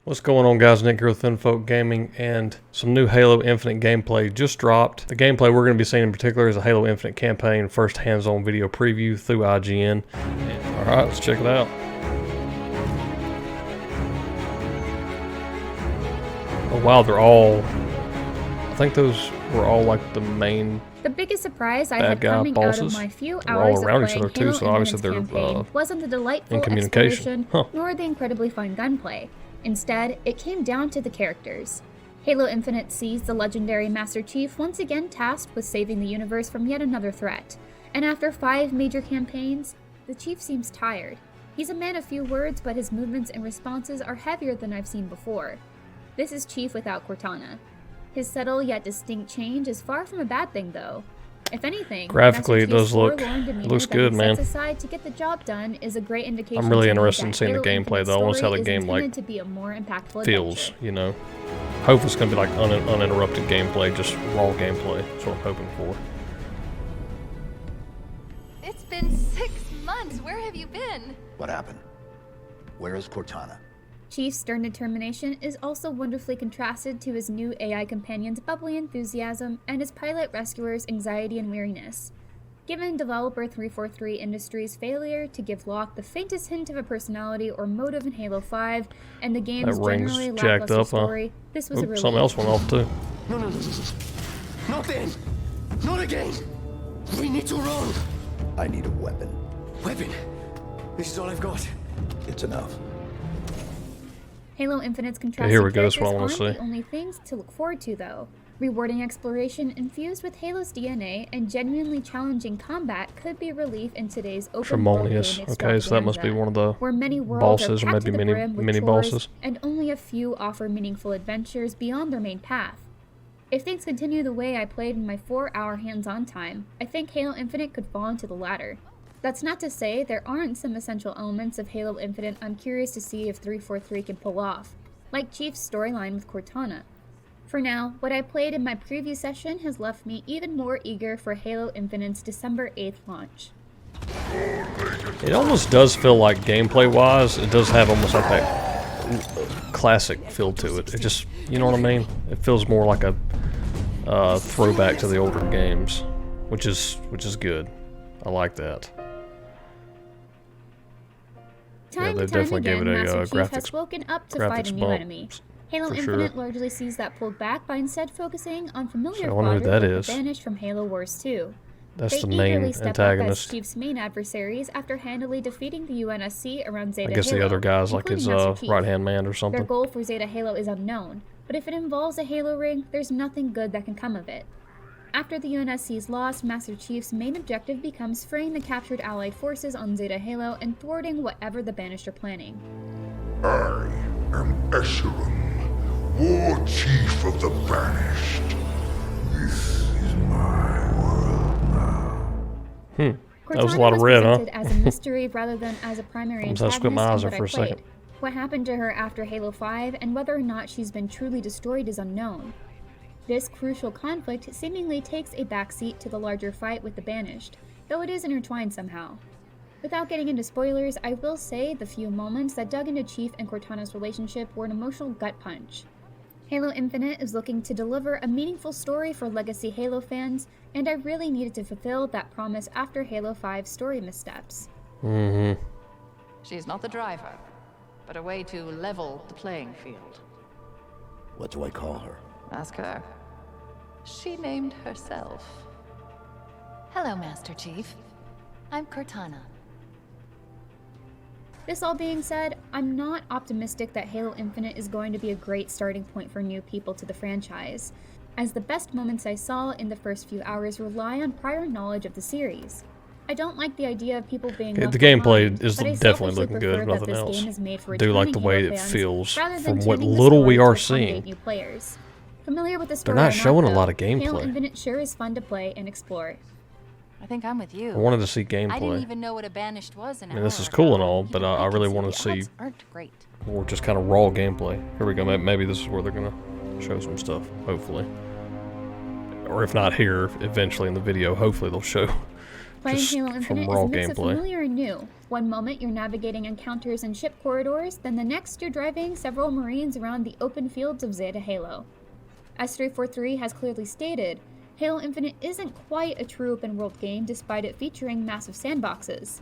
What's going on, guys? Nick here with Thinfolk Gaming, and some new Halo Infinite gameplay just dropped. The gameplay we're going to be seeing in particular is a Halo Infinite campaign first hands-on video preview through IGN. Alright, let's check it out. Oh wow, they're all... I think those were all like the main... The biggest surprise I had coming bosses. out of my few They're hours all around of each other playing too, so Halo obviously Infinite's they're campaign wasn't the delightful in communication. exploration, nor the incredibly fun gunplay. Instead, it came down to the characters. Halo Infinite sees the legendary Master Chief once again tasked with saving the universe from yet another threat. And after 5 major campaigns, the Chief seems tired. He's a man of few words, but his movements and responses are heavier than I've seen before. This is Chief without Cortana. His subtle yet distinct change is far from a bad thing, though. If anything, graphically it does look looks good, man. Aside to get the job done is a great indication. I'm really interested in seeing the gameplay though. I want to see how the game like to be a more impactful feels, you know. Hope it's gonna be like uninterrupted gameplay, just raw gameplay. That's what I'm hoping for. It's been 6 months. Where have you been? What happened? Where is Cortana? Chief's stern determination is also wonderfully contrasted to his new AI companion's bubbly enthusiasm and his pilot rescuer's anxiety and weariness. Given developer 343 Industries' failure to give Locke the faintest hint of a personality or motive in Halo 5 and the game's generally lackluster story, this was a relief. Something else went off too. No. Not then. Not again. We need to run. I need a weapon. Weapon? This is all I've got. It's enough. Halo Infinite's contrasted here we go. characters That's what I want to aren't see. the only things to look forward to, though. Rewarding exploration infused with Halo's DNA and genuinely challenging combat could be a relief in today's open world game Okay, so that must be one of the where many bosses, or maybe mini bosses, and only a few offer meaningful adventures beyond their main path. If things continue the way I played in my 4-hour hands-on time, I think Halo Infinite could fall into the latter. That's not to say there aren't some essential elements of Halo Infinite I'm curious to see if 343 can pull off, like Chief's storyline with Cortana. For now, what I played in my preview session has left me even more eager for Halo Infinite's December 8th launch. It almost does feel like gameplay-wise, it does have almost like that classic feel to it. It just, you know what I mean? It feels more like a throwback to the older games, which is good. I like that. Time they to time definitely gave again, it a Master Chief has graphics woken up to fight a new bump, enemy. Halo for Infinite sure. largely sees that pulled back by instead focusing on familiar So I wonder who fodder that like is. the banished from Halo Wars 2. That's They the main eagerly step up as antagonist. Chief's main adversaries after handily defeating the UNSC around Zeta I guess Halo, the other guy's like his including Master Chief. right-hand man or Their something. goal for Zeta Halo is unknown, but if it involves a Halo ring, there's nothing good that can come of it. After the UNSC's loss, Master Chief's main objective becomes freeing the captured Allied forces on Zeta Halo and thwarting whatever the Banished are planning. I am Eshelon, War Chief of the Banished. This is my world now. That was a lot of red, huh? Cortana was presented as a mystery rather than as a primary Almost antagonist had to squint my eyes in there what for I a second. played. What happened to her after Halo 5 and whether or not she's been truly destroyed is unknown. This crucial conflict seemingly takes a backseat to the larger fight with the Banished, though it is intertwined somehow. Without getting into spoilers, I will say the few moments that dug into Chief and Cortana's relationship were an emotional gut punch. Halo Infinite is looking to deliver a meaningful story for legacy Halo fans, and I really needed to fulfill that promise after Halo 5's story missteps. She's not the driver, but a way to level the playing field. What do I call her? Ask her. She named herself. Hello, Master Chief. I'm Cortana. This all being said, I'm not optimistic that Halo Infinite is going to be a great starting point for new people to the franchise, as the best moments I saw in the first few hours rely on prior knowledge of the series. I don't like the idea of people being left The gameplay behind, is but I definitely selfishly looking good, prefer if that nothing this else. game is made for I do like the returning way Halo it fans feels rather than from what tuning the little we story are to accommodate seeing. new players. Familiar with the story They're not or showing a though, lot of Halo gameplay. Infinite sure is fun to play and explore. I think I'm with you. I wanted to see I didn't gameplay. even know what a banished was an I mean, this hour is cool and ago. all, but Even I really can want the to see odds aren't great. more just kind of raw gameplay. Here we go. Maybe this is where they're gonna show some stuff. Hopefully, or if not here, eventually in the video, hopefully they'll show Playing just Halo Infinite is from raw a mix of gameplay. familiar and new. One moment you're navigating encounters and ship corridors, then the next you're driving several Marines around the open fields of Zeta Halo. As 343 has clearly stated, Halo Infinite isn't quite a true open world game despite it featuring massive sandboxes.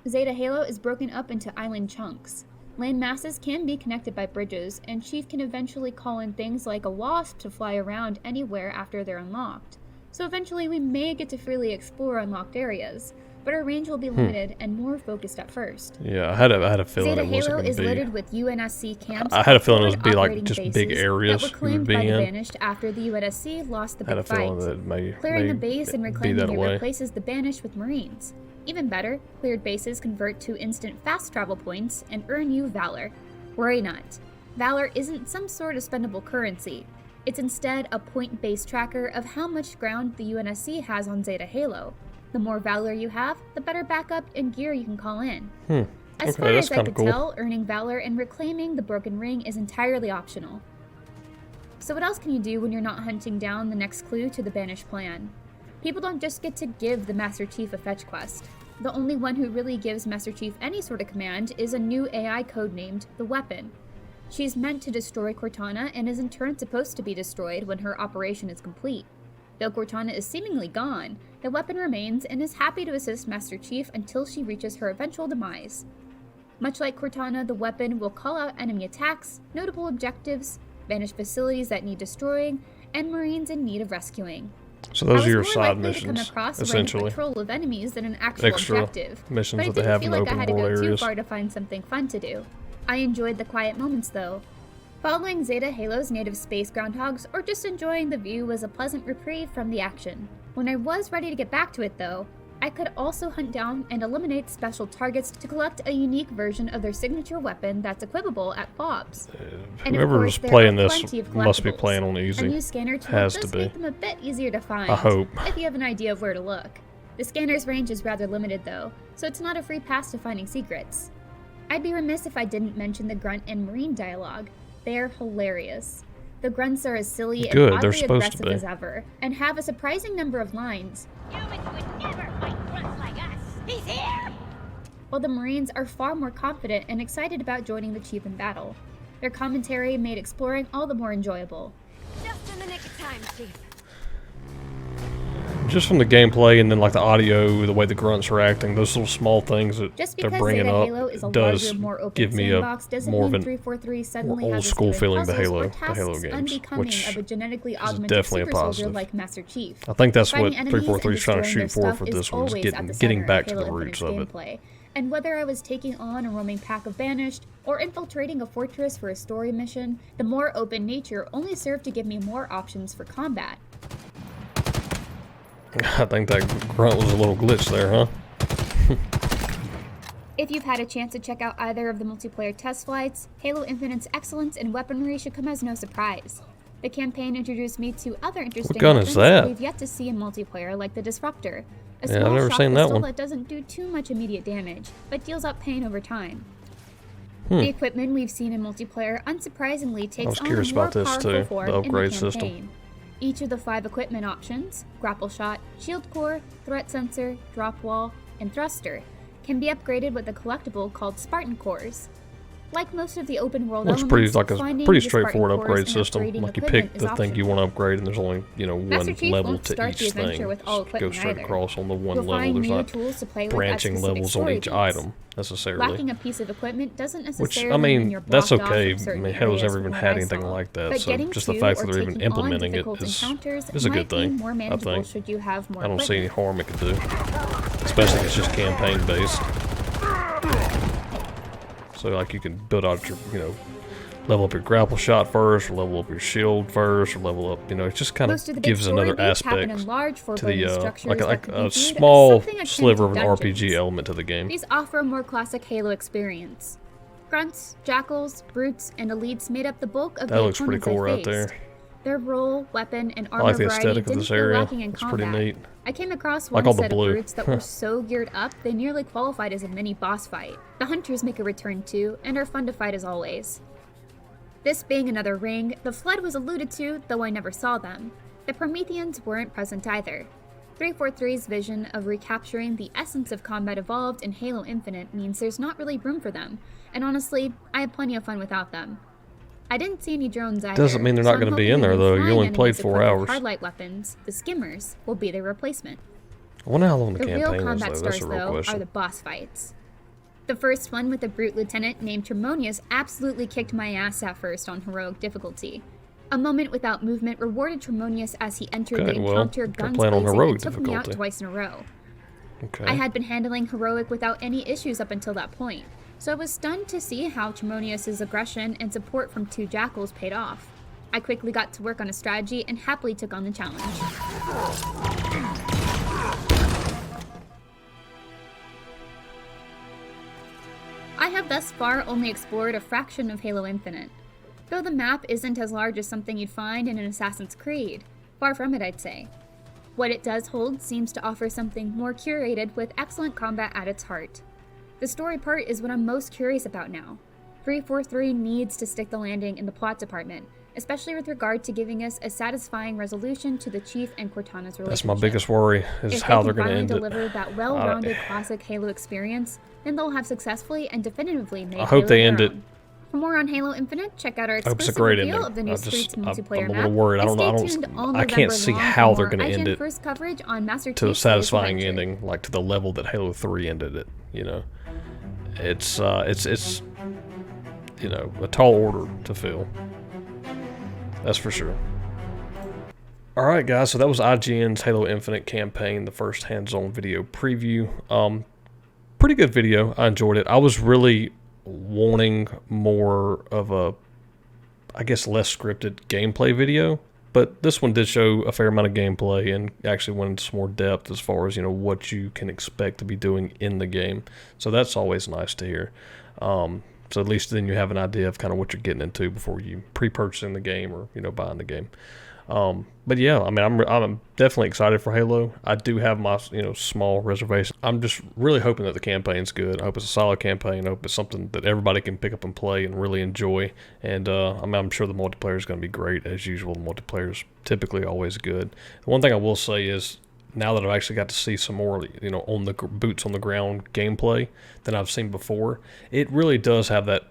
Zeta Halo is broken up into island chunks. Land masses can be connected by bridges, and Chief can eventually call in things like a wasp to fly around anywhere after they're unlocked. So eventually we may get to freely explore unlocked areas, but our range will be limited and more focused at first. Yeah, I had a feeling Zeta it wasn't Halo going is to be. littered with UNSC camps. I had a feeling it and would be like operating just big bases areas that were you claimed would be by the in. Banished after the UNSC lost the I had a big fight. feeling that it may Clearing a base and be reclaiming that it way. replaces the Banished with Marines. Even better, cleared bases convert to instant fast travel points and earn you Valor. Worry not. Valor isn't some sort of spendable currency. It's instead a point-based tracker of how much ground the UNSC has on Zeta Halo. The more Valor you have, the better backup and gear you can call in. As Okay, far that's as I kinda could cool. tell, earning Valor and reclaiming the Broken Ring is entirely optional. So what else can you do when you're not hunting down the next clue to the Banished plan? People don't just get to give the Master Chief a fetch quest. The only one who really gives Master Chief any sort of command is a new AI codenamed the Weapon. She's meant to destroy Cortana and is in turn supposed to be destroyed when her operation is complete. Though Cortana is seemingly gone, the Weapon remains and is happy to assist Master Chief until she reaches her eventual demise. Much like Cortana, the Weapon will call out enemy attacks, notable objectives, Banished facilities that need destroying, and Marines in need of rescuing. So those I are your was more side likely to come missions, across running essentially. patrol of enemies than an actual Extra objective, missions but it that they didn't have feel in like I open had to world go too areas. far to find something fun to do. I enjoyed the quiet moments though. Following Zeta Halo's native space groundhogs or just enjoying the view was a pleasant reprieve from the action. When I was ready to get back to it though, I could also hunt down and eliminate special targets to collect a unique version of their signature weapon that's equipable at FOBs. And of Whoever's course, there playing are this plenty of must be collectibles. playing on A easy. new scanner tool Has does to be. make them a bit easier to find. I hope. If you have an idea of where to look. The scanner's range is rather limited though, so it's not a free pass to finding secrets. I'd be remiss if I didn't mention the Grunt and Marine dialogue. They're hilarious. The Grunts are as silly Good, and they're oddly supposed to aggressive be. as ever, and have a surprising number of lines. Humans would never fight grunts like us. He's here! While the Marines are far more confident and excited about joining the Chief in battle. Their commentary made exploring all the more enjoyable. Just in the nick of time, Chief. Just from the gameplay and then like the audio, the way the grunts are acting, those little small things that Just they're because bringing Zeta up Halo is a does larger, more open give me sandbox a doesn't more of mean an 343 suddenly old has us school doing feeling to puzzles Halo, or the Halo tasks games, unbecoming which of a genetically is augmented definitely a super soldier positive. like Master Chief. I think that's Fighting what enemies 343 is and trying to destroying shoot their for stuff this is one, is always at the getting center back of to the Halo roots Infinite's of it. gameplay. And whether I was taking on a roaming pack of Banished or infiltrating a fortress for a story mission, the more open nature only served to give me more options for combat. I think that grunt was a little glitch there, huh? If you've had a chance to check out either of the multiplayer test flights, Halo Infinite's excellence in weaponry should come as no surprise. The campaign introduced me to other interesting gun weapons is that? we've yet to see in multiplayer, like the Disruptor, a Yeah, I've small never shock seen that pistol one. that doesn't do too much immediate damage, but deals out pain over time. Hmm. The equipment we've seen in multiplayer unsurprisingly takes was on curious a more about this powerful too, form the in the upgrade campaign. system. Each of the 5 equipment options, grapple shot, shield core, threat sensor, drop wall, and thruster, can be upgraded with a collectible called Spartan cores. Like most of the open world Looks elements, pretty like a finding pretty the Spartan straightforward cores upgrade and system. upgrading Like you equipment pick is the thing you optional. want to upgrade, and there's only Master one Chief level won't to start each the adventure thing. with all Just go equipment straight either. across on the one You'll level. find There's new not tools to play with at branching specific levels on story each beats. item necessarily. Lacking a piece of equipment doesn't Which necessarily I mean mean, you're that's blocked off okay. from I certain mean, Halo's areas never from even what had I anything saw. like that. But So getting just the to fact or that they're even taking on implementing it difficult is encounters a good might be thing. more I manageable think. should you have more I don't see any equipment. harm it could do, especially if it's just campaign based. So like you can build out your, level up your grapple shot first, or level up your shield first, or level up, it just kind Most of of the big gives story another beats happen aspect in large to foreboding the structures like that could be a viewed as small something akin sliver to of an dungeons. RPG element to the game. These offer a more classic Halo experience. Grunts, jackals, brutes, and elites made up the bulk of That the looks pretty opponents I cool right faced. there. Their role, weapon, and I armor like the variety aesthetic of didn't this feel area. lacking in It's pretty combat. neat. I came across Like one all the set blue. of brutes that were so geared up they nearly qualified as a mini boss fight. The hunters make a return too, and are fun to fight as always. This being another ring, the Flood was alluded to, though I never saw them. The Prometheans weren't present either. 343's vision of recapturing the essence of combat evolved in Halo Infinite means there's not really room for them, and honestly, I had plenty of fun without them. I didn't see any drones either. Doesn't mean they're not so going I'm to be hoping in there, the though. You flying only played enemies 4 equipped with hours. hardlight weapons, the skimmers, will be their replacement. I wonder how long the The real campaign is, combat though. That's stars, a real though, are question. the boss fights. The first one with the brute lieutenant named Tremonius absolutely kicked my ass at first on heroic difficulty. A moment without movement rewarded Tremonius as he entered Okay, the well, encounter they're guns playing on blazing heroic and took me out difficulty. twice in a row. Okay. I had been handling heroic without any issues up until that point, so I was stunned to see how Tremonius' aggression and support from 2 jackals paid off. I quickly got to work on a strategy and happily took on the challenge. I have thus far only explored a fraction of Halo Infinite, though the map isn't as large as something you'd find in an Assassin's Creed. Far from it, I'd say. What it does hold seems to offer something more curated with excellent combat at its heart. The story part is what I'm most curious about now. 343 needs to stick the landing in the plot department, especially with regard to giving us a satisfying resolution to the Chief and Cortana's relationship. That's my biggest worry, is If how they they're can going to finally end deliver it. that well-rounded classic Halo experience, then they'll have successfully and definitively made I hope Halo they their end it. own. For more on Halo Infinite, check out our I hope it's a exclusive great reveal ending. of the new Streets multiplayer I'm a map. little worried. And stay tuned all I can't November see long how for they're more going to end IGN it first coverage on Master to a Chief's satisfying adventure. ending, like to the level that Halo 3 ended it. You know, it's you know, a tall order to fill. That's for sure. Alright guys, so that was IGN's Halo Infinite campaign, the first hands-on video preview. Pretty good video. I enjoyed it. I was really wanting more of a, I guess, less scripted gameplay video, but this one did show a fair amount of gameplay and actually went into some more depth as far as, you know, what you can expect to be doing in the game. So that's always nice to hear. So at least then you have an idea of kind of what you're getting into before you pre-purchasing the game or, you know, buying the game. But yeah, I mean, I'm definitely excited for Halo. I do have my, you know, small reservation. I'm just really hoping that the campaign's good. I hope it's a solid campaign. I hope it's something that everybody can pick up and play and really enjoy. And I mean, I'm sure the multiplayer is going to be great as usual. The multiplayer is typically always good. The one thing I will say is, now that I've actually got to see some more, you know, on the boots on the ground gameplay than I've seen before, it really does have that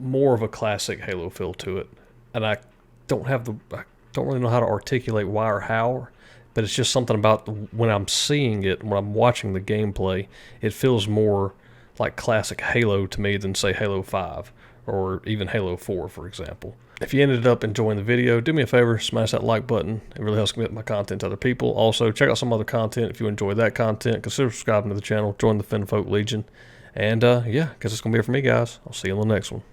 more of a classic Halo feel to it. And I don't really know how to articulate why or how, but it's just something about when I'm seeing it, when I'm watching the gameplay, it feels more like classic Halo to me than, say, Halo 5 or even Halo 4, for example. If you ended up enjoying the video, do me a favor, smash that like button. It really helps me get my content to other people. Also, check out some other content. If you enjoy that content, consider subscribing to the channel, join the Finfolk Legion. And yeah, because it's going to be it for me, guys. I'll see you on the next one.